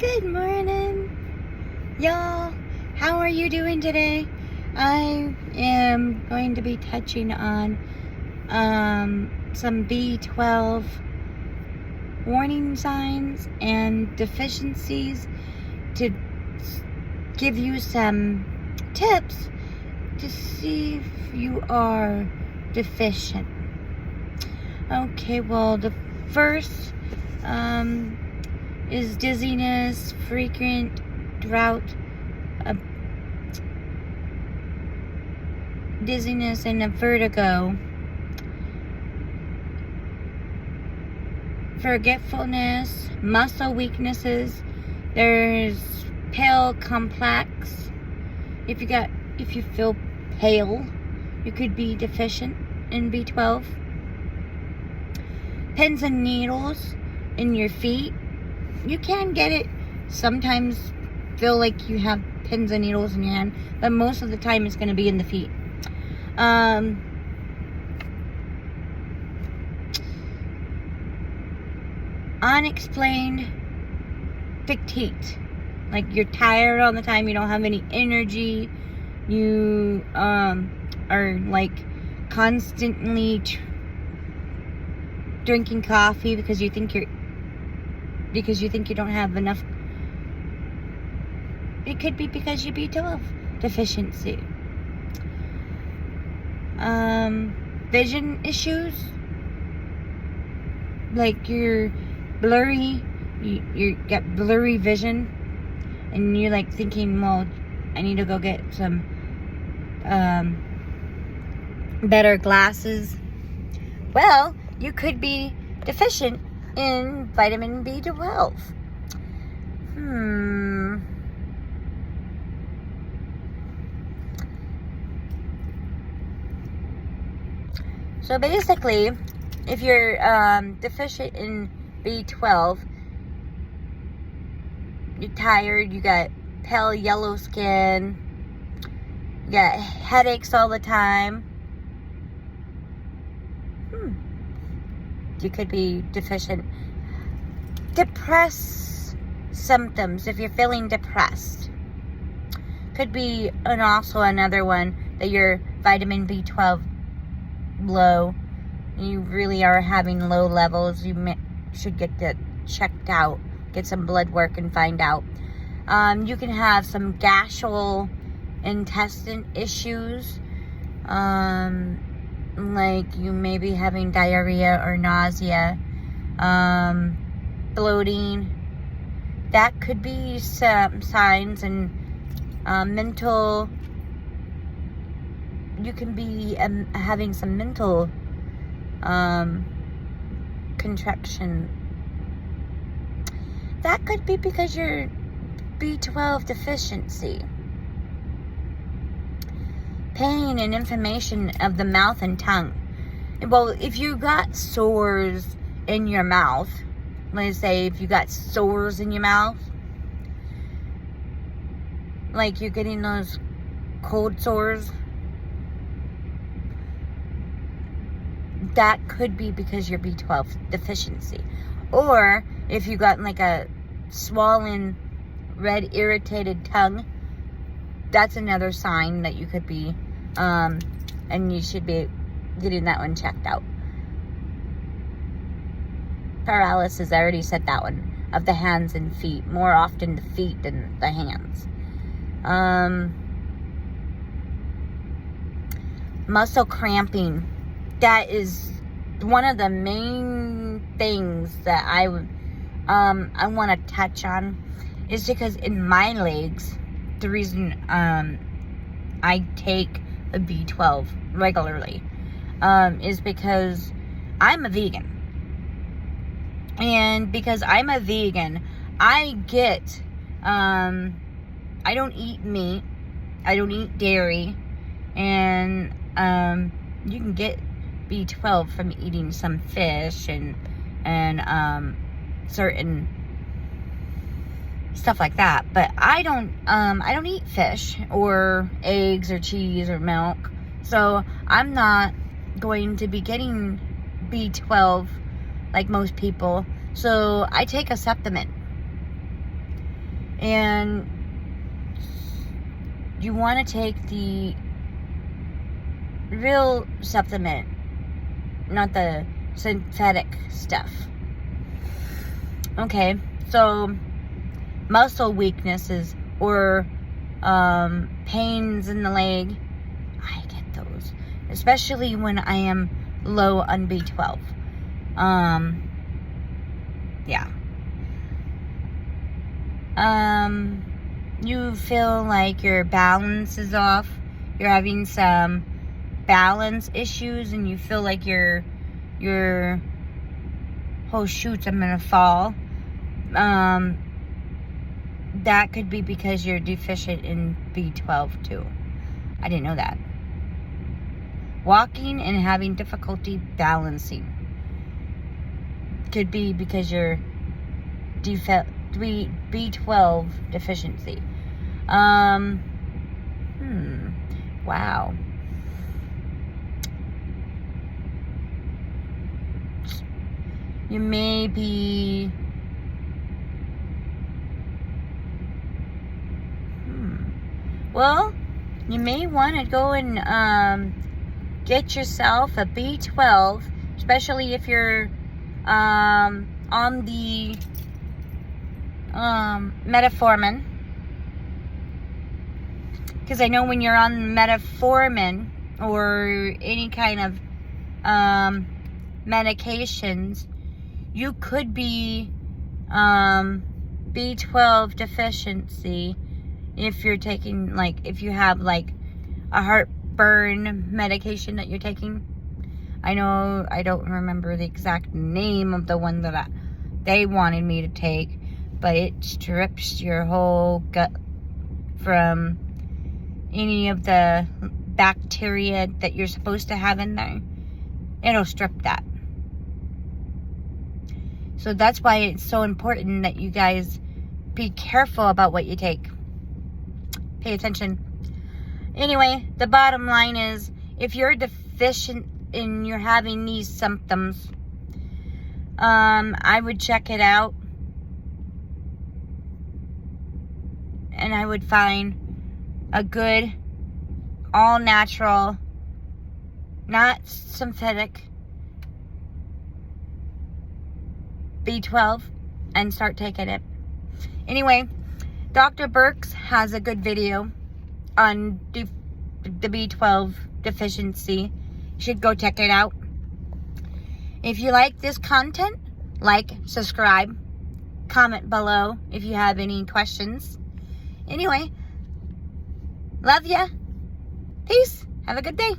Good morning, y'all. How are you doing today? I am going to be touching on some B12 warning signs and deficiencies to give you some tips to see if you are deficient. Okay, well, the first is dizziness, frequent drought, dizziness and a vertigo, forgetfulness, muscle weaknesses. There's pale complex. If you feel pale, you could be deficient in B12. Pins and needles in your feet. You can get it sometimes, feel like you have pins and needles in your hand, but most of the time it's going to be in the feet. Unexplained fatigue, like you're tired all the time, you don't have any energy, you are like constantly drinking coffee because you think you don't have enough. It could be because you B12 deficiency. Vision issues, like you're blurry, you get blurry vision, and you're like thinking, well, I need to go get some better glasses. Well, you could be deficient in vitamin B12. So basically, if you're deficient in B12, you're tired, you got pale yellow skin, you got headaches all the time. You could be deficient. Depressed symptoms, if you're feeling depressed. Could be, and also another one, that your vitamin B12 low. You really are having low levels. You should get that checked out. Get some blood work and find out. You can have some gastric intestine issues. Like you may be having diarrhea or nausea, bloating. That could be some signs. And mental, you can be having some mental contraction. That could be because you're B12 deficiency. Pain and inflammation of the mouth and tongue. Well, if you got sores in your mouth, let's say if you got sores in your mouth, like you're getting those cold sores, that could be because you're B12 deficiency. Or if you got like a swollen, red, irritated tongue, that's another sign that you could be, and you should be getting that one checked out. Paralysis, I already said that one, of the hands and feet. More often the feet than the hands. Muscle cramping. That is one of the main things that I want to touch on, is because in my legs, the reason I take a B12 regularly is because I'm a vegan. And because I'm a vegan, I get, I don't eat meat, I don't eat dairy, and you can get B12 from eating some fish and certain stuff like that. But I don't eat fish or eggs or cheese or milk, so I'm not going to be getting B12 like most people. So I take a supplement. And you want to take the real supplement, not the synthetic stuff. Okay, so muscle weaknesses or pains in the leg, I get those, especially when I am low on B12. Yeah. You feel like your balance is off. You're having some balance issues, and you feel like you're oh shoot, I'm gonna fall. That could be because you're deficient in B12 too. I didn't know that. Walking and having difficulty balancing could be because you're B12 deficiency. Wow. You may be well, you may want to go and get yourself a B12, especially if you're on the metformin, because I know when you're on metformin or any kind of medications, you could be B12 deficiency if you're taking, like, if you have like a heartburn medication that you're taking. I know I don't remember the exact name of the one that they wanted me to take, but it strips your whole gut from any of the bacteria that you're supposed to have in there. It'll strip that. So that's why it's so important that you guys be careful about what you take. Pay attention. Anyway, the bottom line is, if you're deficient and you're having these symptoms, I would check it out. And I would find a good, all natural, not synthetic B12 and start taking it. Anyway, Dr. Berg has a good video on the B12 deficiency. You should go check it out. If you like this content, like, subscribe, comment below if you have any questions. Anyway, love ya. Peace. Have a good day.